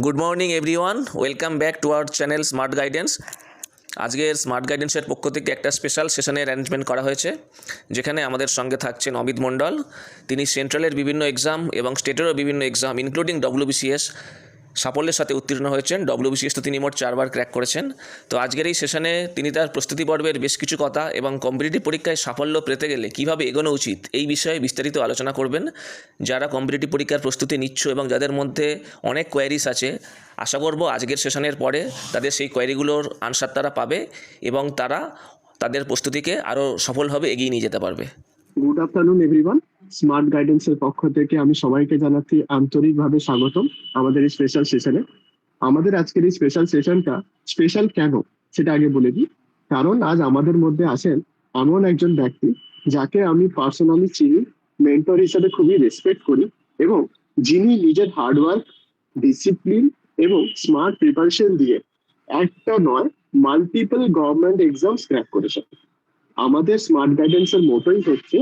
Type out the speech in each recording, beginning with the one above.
Good morning everyone. Welcome back to our channel Smart Guidance. আজকের smart গাইডেন্সের পক্ষ থেকে একটা স্পেশাল সেশনের অ্যারেঞ্জমেন্ট করা হয়েছে, যেখানে আমাদের সঙ্গে থাকছেন অমিত মণ্ডল। তিনি সেন্ট্রালের বিভিন্ন এক্সাম এবং স্টেটেরও বিভিন্ন এক্সাম ইনক্লুডিং WBCS সাফল্যের সাথে উত্তীর্ণ হয়েছেন। WBCS তো তিনি মোট 4 বার ক্র্যাক করেছেন। তো আজকের এই সেশনে তিনি তার প্রস্তুতি পর্বের বেশ কিছু কথা এবং কম্পিটিটিভ পরীক্ষায় সাফল্য পেতে গেলে কীভাবে এগোনো উচিত এই বিষয়ে বিস্তারিত আলোচনা করবেন। যারা কম্পিটিটিভ পরীক্ষার প্রস্তুতি নিচ্ছ এবং যাদের মধ্যে অনেক কোয়ারিজ আছে, আশা করব আজকের সেশনের পরে তাদের সেই কোয়ারিগুলোর আনসার তারা পাবে এবং তারা তাদের প্রস্তুতিকে আরও সফলভাবে এগিয়ে নিয়ে যেতে পারবে। Good afternoon everyone. স্মার্ট গাইডেন্সের পক্ষ থেকে আমি সবাইকে জানাচ্ছি আন্তরিকভাবে স্বাগতম আমাদের এই স্পেশাল সেশনে। আমাদের আজকের এই স্পেশাল সেশনটা স্পেশাল কেন সেটা আগে বলে দিই। কারণ আজ আমাদের মধ্যে আছেন এমন একজন ব্যক্তি যাকে আমি পার্সোনালি চিনি, মেন্টর হিসেবে খুবই রেসপেক্ট করি, এবং যিনি নিজের হার্ডওয়ার্ক, ডিসিপ্লিন এবং স্মার্ট প্রিপারেশন দিয়ে একটা নয় মাল্টিপল গভর্নমেন্ট এক্সামস ক্র্যাক করেছেন। আমাদের স্মার্ট গাইডেন্সের মোটোই হচ্ছে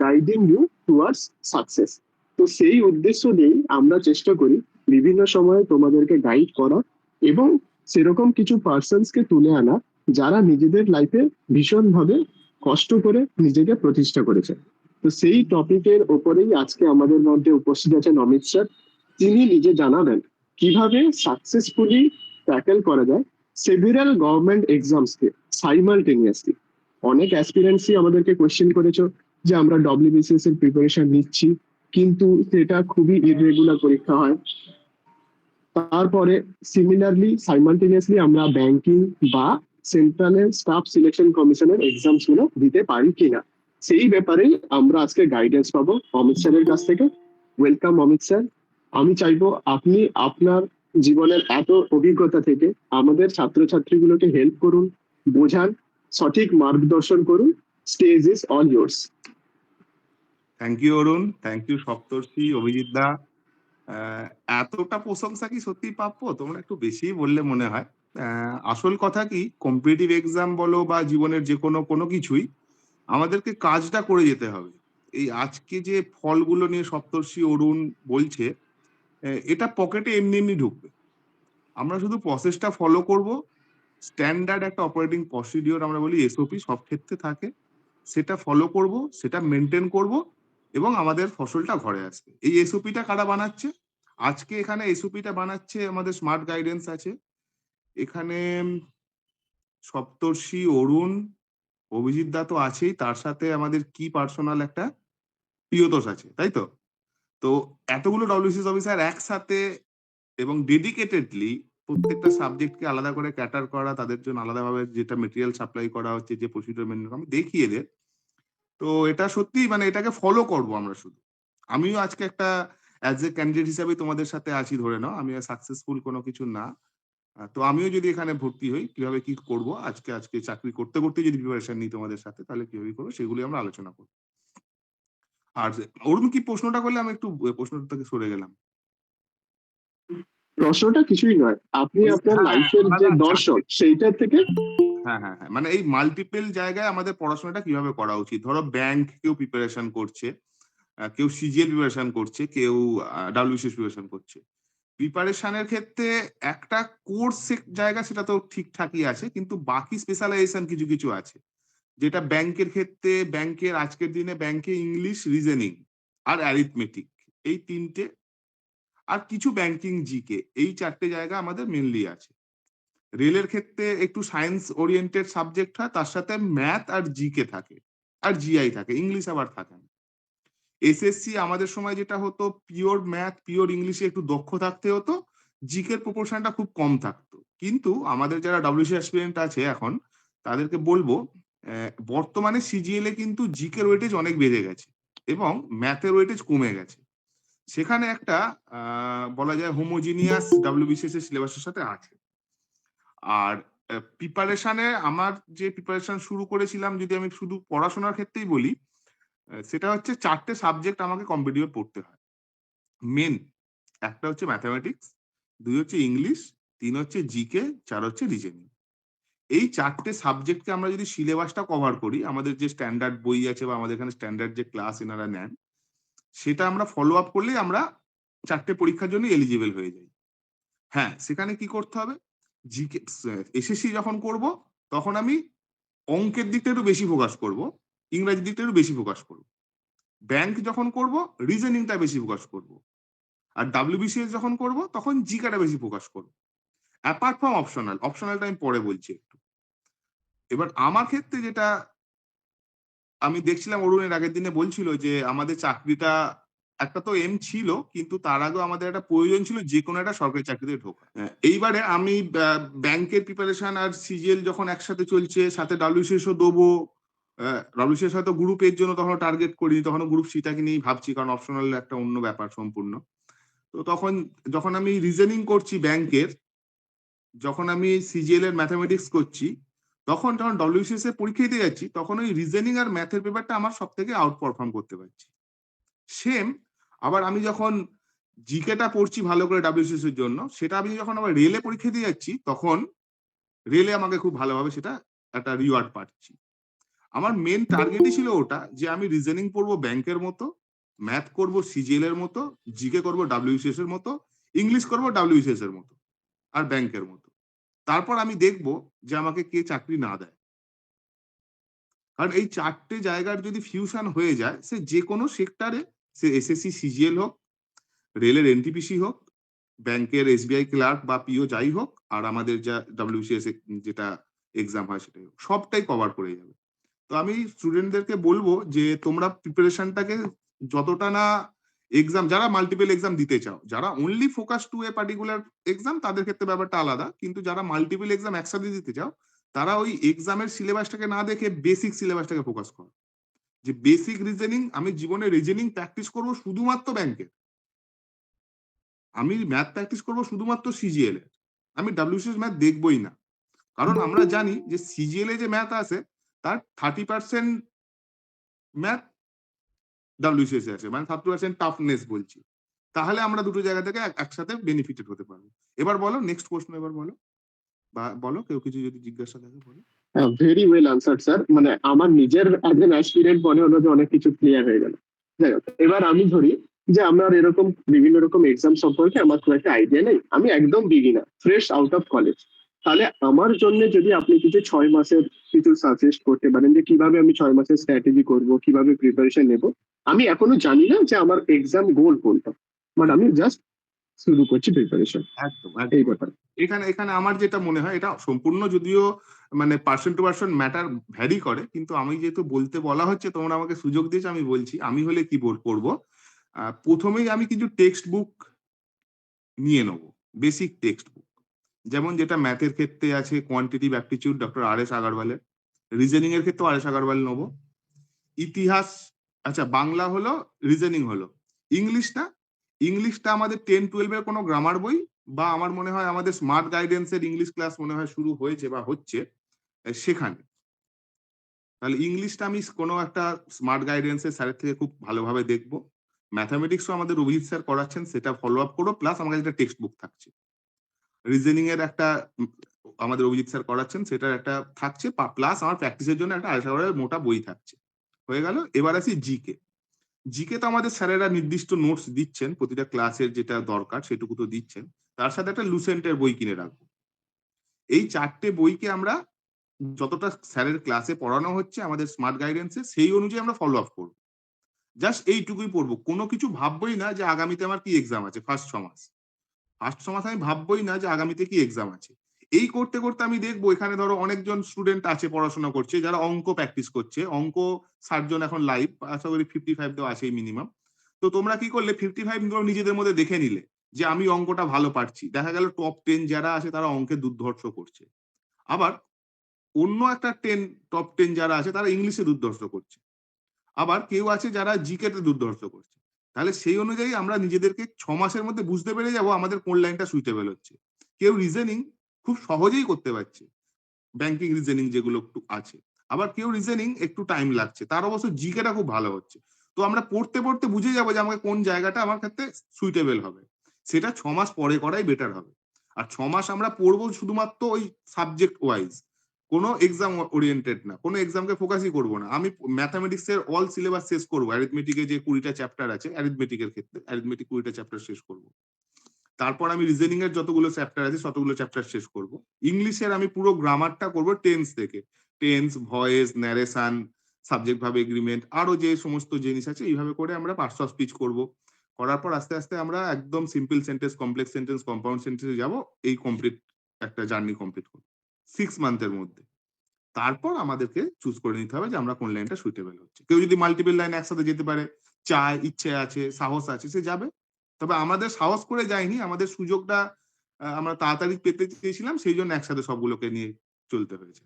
গাইডিং ইউ টুয়ার্ডস সাকসেস। তো সেই উদ্দেশ্য নিয়েই আমরা চেষ্টা করি বিভিন্ন সময়ে তোমাদেরকে গাইড করা এবং সেরকম কিছু পার্সনসকে তুলে আনা যারা নিজেদের লাইফে ভীষণভাবে কষ্ট করে নিজেকে প্রতিষ্ঠা করেছে। তো সেই টপিকের ওপরেই আজকে আমাদের মধ্যে উপস্থিত আছেন অমিত স্যার। তিনি নিজে জানাবেন কিভাবে সাকসেসফুলি ট্যাকেল করা যায় সেভিরাল গভর্নমেন্ট এক্সামসকে সাইমালটেনিয়াসলি। অনেক অ্যাসপিরেন্টসই আমাদেরকে কোয়েশ্চেন করেছো যে আমরা WBCS এর প্রিপারেশন নিচ্ছি, কিন্তু সেটা খুবই ইররেগুলার পরীক্ষা হয়। তারপরে সিমিলারলি সাইমালটেনিয়াসলি আমরা ব্যাংকিং বা সেন্ট্রালের স্টাফ সিলেকশন কমিশনের এক্সামস গুলো দিতে পারি কিনা, সেই ব্যাপারেই আমরা আজকে গাইডেন্স পাবো অমিত স্যারের কাছ থেকে। Welcome Amit sir. আমি চাইবো আপনি আপনার জীবনের এত অভিজ্ঞতা থেকে আমাদের ছাত্রছাত্রীগুলোকে হেল্প করুন, বোঝান, সঠিক মার্গদর্শন করুন। Stage is all yours. Thank you Arun, thank you Saptarshi, Abhijit da. এতটা প্রশংসা কি সত্যি প্রাপ্য? তোমরা একটু বেশিই বললে মনে হয়। আসল কথা কি, কম্পিটিটিভ এক্সাম বলো বা জীবনের যে কোনো কিছুই আমাদেরকে কাজটা করে যেতে হবে। এই আজকে যে ফলগুলো নিয়ে সপ্তর্ষি অরুণ বলছে, এটা পকেটে এমনি এমনি ঢুকবে। আমরা শুধু প্রসেসটা ফলো করব। স্ট্যান্ডার্ড একটা অপারেটিং প্রসিডিওর আমরা বলি, SOP সব ক্ষেত্রে থাকে, সেটা ফলো করব, সেটা মেনটেন করব এবং আমাদের ফসলটা ঘরে আসবে। এই SOPটা কারা বানাচ্ছে? আজকে এখানে SOPটা বানাচ্ছে আমাদের স্মার্ট গাইডেন্স আছে। এখানে সপ্তর্ষি, অরুণ, অভিজিৎ দা তো আছেই, তার সাথে আমাদের কি পার্সোনাল একটা প্রিয়তোষ আছে, তাই তো? তো এতগুলো WBCS অফিসার একসাথে এবং ডেডিকেটেডলি প্রত্যেকটা সাবজেক্টকে আলাদা করে ক্যাটার করা, তাদের জন্য আলাদাভাবে যেটা মেটেরিয়াল সাপ্লাই করা হচ্ছে, যে প্রসিডিউর মেনে আমি দেখিয়ে দেয়। তো এটা সত্যি মানে এটাকে ফলো করব আমরা শুধু। আমিও আজকে একটা অ্যাজ এ ক্যান্ডিডেট হিসাবে তোমাদের সাথে আছি, ধরে নাও আমি সাকসেসফুল কোনো কিছু না। তো আমিও যদি এখানে ভর্তি হই, কিভাবে কি করব, আজকে চাকরি করতে করতে যদি প্রিপারেশন নিই তোমাদের সাথে, তাহলে কিভাবে করবো সেগুলি আমরা আলোচনা করব। আর অরুণ কি প্রশ্নটা করলে, আমি একটু প্রশ্নটা থেকে সরে গেলাম। প্রশ্নটা কিছুই নয়, আপনি আপনার লাইফের যে দর্শন সেইটা থেকে। হ্যাঁ, মানে এই মাল্টিপল জায়গায় আমাদের পড়াশোনাটা কিভাবে করা উচিত। ধরো ব্যাংক কেউ প্রিপারেশন করছে, কেউ CGL প্রিপারেশন করছে, কেউ WBCS প্রিপারেশন করছে। প্রিপারেশনের ক্ষেত্রে একটা কোর্স জায়গা সেটা তো ঠিকঠাকই আছে, কিন্তু বাকি স্পেশালাইজেশন কিছু কিছু আছে, যেটা ব্যাংকের ক্ষেত্রে, ব্যাংকের আজকের দিনে ব্যাংকে ইংলিশ, রিজনিং আর অ্যারিথমেটিক, এই তিনটে, আর কিছু ব্যাংকিং জিকে, এই 4টে জায়গা আমাদের মেনলি আছে। রেলের ক্ষেত্রে একটু সায়েন্স ওরিয়েন্টেড সাবজেক্ট হয়, তার সাথে ম্যাথ আর জিকে থাকে, আর GI থাকে, ইংলিশ আবার থাকে না। SSC আমাদের সময় যেটা হতো, পিওর ম্যাথ, পিওর ইংলিশে একটু দক্ষ থাকতে হতো, জিকের প্রপোর্শনটা খুব কম থাকতো। কিন্তু আমাদের যারা WBCS অ্যাসপিরেন্ট আছে এখন, তাদেরকে বলবো বর্তমানে CGL এ কিন্তু জিকের ওয়েটেজ অনেক বেড়ে গেছে এবং ম্যাথের ওয়েটেজ কমে গেছে। সেখানে একটা বলা যায় হোমোজিনিয়াস WBCS এর সিলেবাসের সাথে আছে। আর প্রিপারেশনে আমার যে প্রিপারেশন শুরু করেছিলাম, যদি আমি শুধু পড়াশোনার ক্ষেত্রেই বলি, সেটা হচ্ছে 4টে সাবজেক্ট আমাকে কম্পিটিটিভ পড়তে হয় মেন। একটা হচ্ছে ম্যাথামেটিক্স, 2 হচ্ছে ইংলিশ, 3 হচ্ছে জিকে, 4 হচ্ছে রিজনিং। এই 4টে সাবজেক্টকে আমরা যদি সিলেবাসটা কভার করি, আমাদের যে স্ট্যান্ডার্ড বই আছে বা আমাদের এখানে স্ট্যান্ডার্ড যে ক্লাস এনারা নেন, সেটা আমরা ফলো আপ করলেই আমরা 4টে পরীক্ষার জন্য এলিজিবল হয়ে যাই। হ্যাঁ, সেখানে কি করতে হবে, জিকে এসএসসি যখন করব তখন আমি অঙ্কের দিকটা একটু বেশি ফোকাস করব, ইংরাজির দিকটা একটু বেশি ফোকাস করব। ব্যাংক যখন করব রিজনিংটা বেশি ফোকাস করব। আর WBCS যখন করব তখন জিকেটা বেশি ফোকাস করব। অ্যাপার্ট ফ্রম অপশনাল, অপশনালটা আমি পরে বলছি একটু। এবার আমার ক্ষেত্রে যেটা আমি দেখছিলাম, অরুণের আগের দিনে বলছিল যে আমাদের চাকরিটা একটা তো এম ছিল, কিন্তু তার আগেও আমাদের একটা প্রয়োজন ছিল যে কোনো একটা সরকারি চাকরিতে ঢোকা। এইবারে আমি ব্যাংকের প্রিপারেশন আর সিজিএল যখন একসাথে চলছে, সাথে WCS ও দেবো। WCS হয়তো গ্রুপের জন্য তখন টার্গেট করিনি, তখন গ্রুপ সিটাকে নিয়েই ভাবছি, কারণ অপশনাল একটা অন্য ব্যাপার সম্পূর্ণ। তো তখন যখন আমি রিজনিং করছি ব্যাংকের, যখন আমি সিজিএল এর ম্যাথামেটিক্স করছি, তখন যখন WCS এর পরীক্ষা দিতে যাচ্ছি, তখন ওই রিজনিং আর ম্যাথের পেপারটা আমার সব থেকে আউট পারফর্ম করতে পারছি। সেম আবার আমি যখন জিকেটা পড়ছি ভালো করে WCS এর জন্য, সেটা আমি যখন আবার রেলে পরীক্ষা দিয়ে যাচ্ছি, তখন রেলে আমাকে খুব ভালোভাবে সেটা একটা রিওয়ার্ড পাচ্ছি। আমার মেন টার্গেটই ছিল ওটা, যে আমি রিজনিং পড়বো ব্যাংকের মতো, ম্যাথ করবো সিজিএল এর মতো, জিকে করবো WCS এর মতো, ইংলিশ করবো WCS এর মতো আর ব্যাংকের মতো। তারপর আমি দেখব যে আমাকে কে চাকরি না দেয়। কারণ এই ৪ টে জায়গার যদি ফিউশন হয়ে যায়, সে যেকোনো সেক্টরে, সে এসএসসি সিজিএল হোক, রেলের এনটিপিসি হোক, ব্যাংকের এসবিআই ক্লার্ক বা পিও যাই হোক, আর আমাদের যা WCS যেটা এক্সাম হয় সেটাই হোক, সবটাই কভার করে যাবে। তো আমি স্টুডেন্টদেরকে বলবো যে তোমরা প্রিপারেশনটাকে যতটা না, এক্সাম যারা মাল্টিপল এক্সাম দিতে চাও, যারা only focus two a particular exam, তাদের ক্ষেত্রে ব্যাপারটা আলাদা, কিন্তু যারা মাল্টিপল এক্সাম একসাথে দিতে চাও, তারা ওই এক্সামের সিলেবাসটাকে না দেখে বেসিক সিলেবাসটাকে ফোকাস করো। যে বেসিক রিজনিং, আমি জীবনে রিজনিং প্র্যাকটিস করব শুধুমাত্র ব্যাংকে, আমি ম্যাথ প্র্যাকটিস করব শুধুমাত্র সিজিএল এ, আমি WCS ম্যাথ দেখবই না। কারণ আমরা জানি যে সিজিএল এ যে ম্যাথ আছে, তার 30% ম্যাথ WCS আছে, মানে 30% টাফনেস বলছি। তাহলে আমরা দুটো জায়গা থেকে একসাথে বেনিফিটেড হতে পারবো। এবার বলো নেক্সট প্রশ্ন, এবার বলো, বা বলো কেউ কিছু যদি জিজ্ঞাসা থাকে বলো। Very well answer sir. মানে আমার নিজের একজন অ্যাসপিরেন্ট মনে হলো যে অনেক কিছু ক্লিয়ার হয়ে গেল। যাই হোক, এবার আমি ধরি যে আমার এরকম বিভিন্ন রকম এক্সাম সম্পর্কে আমার খুব একটা আইডিয়া নেই, আমি একদম beginner, fresh out of college. তাহলে আমার জন্য যদি আপনি কিছু 6 মাসের কিছু সাজেস্ট করতে পারেন যে কিভাবে আমি 6 মাসের স্ট্র্যাটেজি করব, কিভাবে প্রিপারেশন নেব। আমি এখনো জানি না যে আমার এক্সাম গোল কোনটা, বাট আমি জাস্ট শুরু করছি প্রিপারেশন, একদম এই একদম। ব্যাপার। এখানে এখানে আমার যেটা মনে হয়, এটা সম্পূর্ণ যদিও মানে person to person matter vary করে, কিন্তু আমি যেহেতু বলতে বলা হচ্ছে, তোমরা আমাকে সুযোগ দিয়েছো, আমি বলছি। আমি হলে কি করবো, প্রথমেই আমি কিছু টেক্সট বুক নিয়ে নেবো, বেসিক টেক্সট বুক। যেমন যেটা ম্যাথের ক্ষেত্রে আছে কোয়ান্টিটিভ অ্যাপটিটিউড ডক্টর RS আগারওয়ালের, রিজনিং এর ক্ষেত্রে RS আগারওয়াল নেবো। ইতিহাস, আচ্ছা বাংলা হলো, রিজনিং হলো। ইংলিশটা, ইংলিশটা আমাদের 10-12 এর কোনো গ্রামার বই, বা আমার মনে হয় আমাদের স্মার্ট গাইডেন্স এর ইংলিশ ক্লাস মনে হয় শুরু হয়েছে বা হচ্ছে সেখানে। তাহলে ইংলিশটা আমি কোনো একটা স্মার্ট গাইডেন্স এর স্যারের থেকে খুব ভালোভাবে দেখবো। ম্যাথামেটিক্সও আমাদের অভিজিৎ স্যার করাচ্ছেন, সেটা ফলো আপ করো, প্লাস আমার কাছে একটা টেক্সট বুক থাকছে। রিজনিং এর একটা আমাদের অভিজিৎ স্যার করাচ্ছেন, সেটার একটা থাকছে, প্লাস আমার প্র্যাকটিসের জন্য একটা আড়াই মোটা বই থাকছে। হয়ে গেল। এবার আসি জিকে। জিকে তো আমাদের স্যারেরা নির্দিষ্ট নোটস দিচ্ছেন, প্রতিটা ক্লাসের যেটা দরকার সেটুকু তো দিচ্ছেন। তার সাথে একটা লুসেন্টের বই কিনে রাখবো। এই 4টে বইকে আমরা যতটা স্যারের ক্লাসে পড়ানো হচ্ছে আমাদের স্মার্ট গাইডেন্সে, সেই অনুযায়ী আমরা ফলো আপ করবো। জাস্ট এইটুকুই পড়বো, কোনো কিছু ভাববোই না যে আগামীতে আমার কি এক্সাম আছে ফার্স্ট 6 মাস। ফার্স্ট 6 মাস আমি ভাববোই না যে আগামীতে কি এক্সাম আছে। এই করতে করতে আমি দেখবো এখানে ধরো অনেকজন স্টুডেন্ট আছে পড়াশোনা করছে, যারা অঙ্ক প্র্যাকটিস করছে। অঙ্ক 60 জন এখন লাইভ, আশা করি 55 তো আছেই মিনিমাম। তো তোমরা কি করলে 55 গুলো নিজেদের মধ্যে দেখে নিলে যে আমি অঙ্কটা ভালো পারছি। দেখা গেল টপ 10 যারা আছে তারা অঙ্কে দুর্ধর্ষ করছে। আবার অন্য একটা টপ 10 যারা আছে তারা ইংলিশে দুর্ধর্ষ করছে। আবার কেউ আছে যারা জিকে তে দুর্ধর্ষ করছে। তাহলে সেই অনুযায়ী আমরা নিজেদেরকে 6 মাসের মধ্যে বুঝতে পেরে যাবো আমাদের কোন লাইনটা সুইটেবল হচ্ছে। কেউ রিজনিং খুব সহজেই করতে পারছে, ব্যাংকিং রিজনিং যেগুলো একটু আছে। আবার কেউ রিজনিং একটু টাইম লাগছে, তার অবশ্য জিকেটা খুব ভালো হচ্ছে। তো আমরা পড়তে পড়তে বুঝে যাবো যে আমাকে কোন জায়গাটা আমার ক্ষেত্রে সুইটেবল হবে। সেটা 6 মাস পরে করাই বেটার হবে। আর 6 মাস আমরা পড়বো শুধুমাত্র ওই সাবজেক্ট ওয়াইজ, কোনো এক্সাম ওরিয়েন্টেড না, কোনো এক্সামকে ফোকাসই করবো না। আমি ম্যাথামেটিক্স এর অল সিলেবাস শেষ করবো, অ্যারিথমেটিকে যে 20টা চ্যাপ্টার আছে, অ্যারিথমেটিকের ক্ষেত্রে অ্যারিথমেটিক 20টা চ্যাপ্টার শেষ করবো। তারপর আমি রিজনিং এর যতগুলো চ্যাপ্টার আছে ততগুলো চ্যাপ্টার শেষ করব। ইংলিশের আমি পুরো গ্রামারটা করব টেন্স থেকে, tense, voice, narration, subject verb agreement, আরো যে সমস্ত জিনিস আছে এইভাবে করে আমরা পার্টস অফ স্পিচ করব। করার পর আস্তে আস্তে আমরা একদম simple sentence, complex sentence, compound সেন্টেন্সে যাব। এই কমপ্লিট একটা জার্নি কমপ্লিট করব 6 মান্থের মধ্যে। তারপর আমাদেরকে চুজ করে নিতে হবে যে আমরা কোন লাইনটা সুইটেবল হচ্ছে। কেউ যদি মাল্টিপল লাইন একসাথে যেতে পারে, চায়, ইচ্ছে আছে, সাহস আছে, সে যাবে। তবে আমাদের সাহস করে যায়নি, আমাদের সুযোগটা আমরা তাড়াতাড়ি পেতে চেয়েছিলাম, সেই জন্য একসাথে সবগুলোকে নিয়ে চলতে হয়েছে।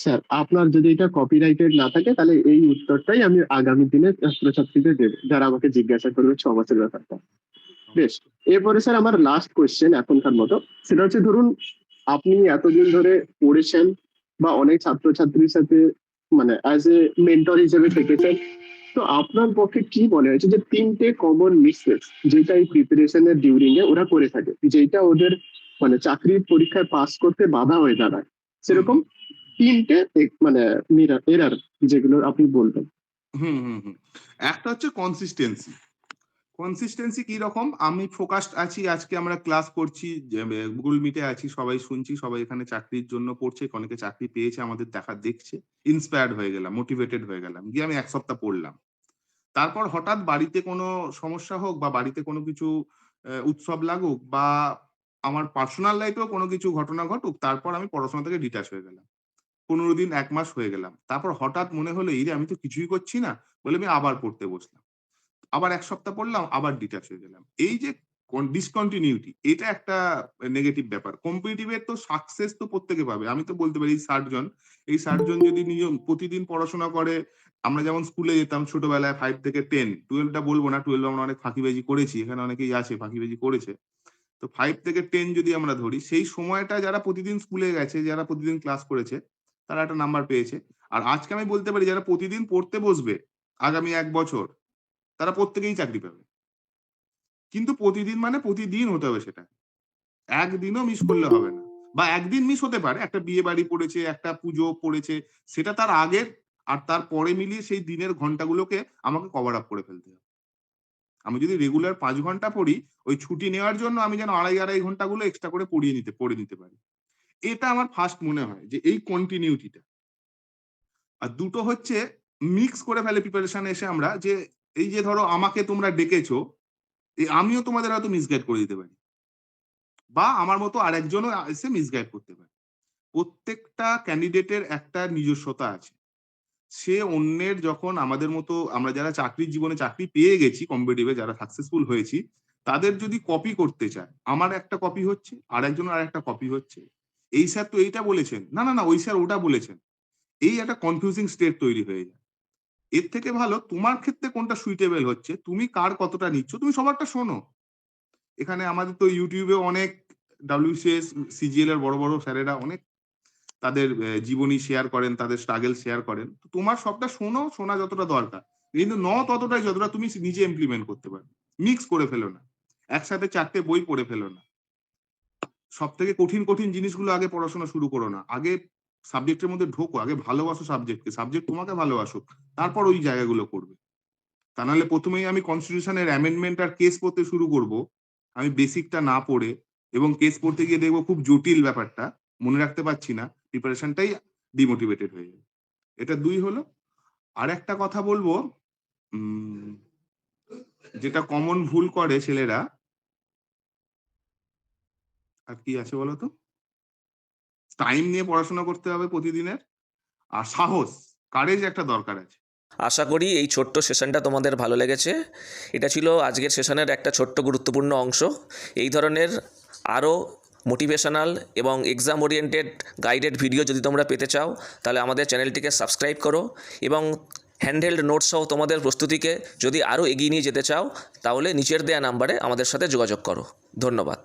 স্যার, আপনার যদি এটা কপিরাইটেড না থাকে তাহলে এই উত্তরটাই আমি আগামী দিনে ছাত্রছাত্রীদের দেব, যারা আমাকে জিজ্ঞাসা করবে 6 মাসের ব্যাপারটা। বেশ, এরপরে স্যার আমার লাস্ট কোয়েশ্চেন এখনকার মতো, সেটা হচ্ছে ধরুন আপনি এতদিন ধরে পড়েছেন বা অনেক ছাত্রছাত্রীর সাথে মানে অ্যাজ এ মেন্টর হিসেবে থেকেছেন, তো আপনার পক্ষে কি মনে হয়েছে যে 3টে কমন মিস্টেক যেটা এই প্রিপারেশনের ডিউরিং এ ওরা করে থাকে, যেটা ওদের মানে চাকরির পরীক্ষায় পাস করতে বাধা হয়ে দাঁড়ায়, সেরকম 3টে মানে এরার যেগুলো আপনি বলবেন? একটা হচ্ছে কনসিস্টেন্সি। কনসিস্টেন্সি কি রকম? আমি ফোকাসড আছি, আজকে আমরা ক্লাস করছি, গুগল মিটে আছি, সবাই শুনছি, সবাই এখানে চাকরির জন্য পড়ছে, অনেকে চাকরি পেয়েছে, আমাদের দেখছে, ইন্সপায়ার্ড হয়ে গেলাম, মোটিভেটেড হয়ে গেলাম, গিয়ে আমি 1 সপ্তাহ পড়লাম। তারপর হঠাৎ বাড়িতে কোনো সমস্যা হোক বা বাড়িতে কোনো কিছু উৎসব লাগুক বা আমার পার্সোনাল লাইফেও কোনো কিছু ঘটনা ঘটুক, তারপর আমি পড়াশোনা থেকে ডিটাচ হয়ে গেলাম। 15 দিন, 1 মাস হয়ে গেলাম। তারপর হঠাৎ মনে হলো, এই রে আমি তো কিছুই করছি না, বলে আমি আবার পড়তে বসলাম। আবার 1 সপ্তাহ পড়লাম, আবার ডিটাচ হয়ে গেলাম। এই যে ডিসকন্টিনিউটি, এটা একটা নেগেটিভ ব্যাপার। কম্পিটিটিভ এর তো সাকসেস তো প্রত্যেকে পাবে। আমি তো বলতে পারি এই 60 জন যদি প্রতিদিন পড়াশোনা করে, আমরা যেমন স্কুলে যেতাম ছোটবেলায় 5 থেকে 10, 12 টা বলবো না, 12 আমরা অনেক ফাঁকিবাজি করেছি, এখানে অনেকেই আছে ফাঁকিবাজি করেছে। তো 5 থেকে 10 যদি আমরা ধরি, সেই সময়টা যারা প্রতিদিন স্কুলে গেছে, যারা প্রতিদিন ক্লাস করেছে, তারা একটা নাম্বার পেয়েছে। আর আজকে আমি বলতে পারি যারা প্রতিদিন পড়তে বসবে আগামী 1 বছর, তারা প্রত্যেকেই চাকরি পাবে। কিন্তু প্রতিদিন মানে প্রতিদিন হতে হবে সেটা। একদিনও মিস করলে হবে না। বা একদিন মিস হতে পারে, একটা বিয়ে বাড়ি পড়েছে, একটা পুজো পড়েছে, সেটা তার আগের আর তার পরে মিলিয়ে সেই দিনের ঘন্টাগুলোকে আমাকে কভার আপ করে ফেলতে হবে। আমি যদি রেগুলার 5 ঘন্টা পড়ি, ওই ছুটি নেওয়ার জন্য আমি যেন আড়াই ঘন্টাগুলো এক্সট্রা করে পড়ে নিতে পারি। এটা আমার ফার্স্ট মনে হয় যে এই কন্টিনিউটিটা। আর দুটো হচ্ছে মিক্স করে ফেলে প্রিপারেশন এসে আমরা, যে এই যে ধরো আমাকে তোমরা ডেকেছো, আমিও তোমাদের হয়তো মিসগাইড করে দিতে পারি, বা আমার মতো আরেকজনও এসে মিসগাইড করতে পারে। প্রত্যেকটা ক্যান্ডিডেটের একটা নিজস্বতা আছে। সে অন্যের যখন আমাদের মতো আমরা যারা চাকরির জীবনে চাকরি পেয়ে গেছি, কম্পিটিটিভে যারা সাকসেসফুল হয়েছি, তাদের যদি কপি করতে চায়, আমার একটা কপি হচ্ছে, আরেকজনের আরেকটা কপি হচ্ছে। এই স্যার তো এইটা বলেছেন, না না না ওই স্যার ওটা বলেছেন। এই একটা কনফিউজিং স্টেট তৈরি হয়ে যায়। এর থেকে ভালো তোমার ক্ষেত্রে কোনটা সুইটেবল হচ্ছে, তুমি কার কতটা নিচ্ছ, তুমি সবারটা শোনো। এখানে আমাদের তো ইউটিউবে অনেক WCS, CGL এর বড় বড় স্যারেরা অনেক তাদের জীবনী শেয়ার করেন, তাদের স্ট্রাগল শেয়ার করেন। তো তোমার সবটা শোনা যতটা দরকার, কিন্তু ততটাই যতটা তুমি নিজে ইমপ্লিমেন্ট করতে পারো। মিক্স করে ফেলো না, একসাথে 4টে বই পড়ে ফেলো না। সব থেকে কঠিন জিনিসগুলো আগে পড়াশোনা শুরু করো না, আগে সাবজেক্টের মধ্যে ঢোকো, আগে ভালোবাসো সাবজেক্টকে, সাবজেক্ট তোমাকে ভালোবাসো, তারপর ওই জায়গাগুলো করবে। তা নাহলে প্রথমেই আমি কনস্টিটিউশনের অ্যামেন্ডমেন্ট আর কেস পড়তে শুরু করব, আমি বেসিকটা না পড়ে, এবং কেস পড়তে গিয়ে দেখবো খুব জটিল ব্যাপারটা, মনে রাখতে পারছি না, প্রিপারেশনটাই ডিমোটিভেটেড হয়ে যাবে। এটা 2 হলো। আর একটা কথা বলবো, যেটা কমন ভুল করে ছেলেরা, আর কি আছে বলতো, টাইম নিয়ে পড়াশোনা করতে হবে প্রতিদিনের, আর সাহস, কারেজ একটা দরকার আছে। আশা করি এই ছোট্ট সেশনটা তোমাদের ভালো লেগেছে। এটা ছিল আজকের সেশনের একটা ছোট্ট গুরুত্বপূর্ণ অংশ। এই ধরনের আরও মোটিভেশনাল এবং এক্সাম ওরিয়েন্টেড গাইডেড ভিডিও যদি তোমরা পেতে চাও, তাহলে আমাদের চ্যানেলটিকে সাবস্ক্রাইব করো, এবং হ্যান্ডহেল্ড নোটস সহ তোমাদের প্রস্তুতিকে যদি আরও এগিয়ে নিয়ে যেতে চাও, তাহলে নিচের দেওয়া নাম্বারে আমাদের সাথে যোগাযোগ করো। ধন্যবাদ।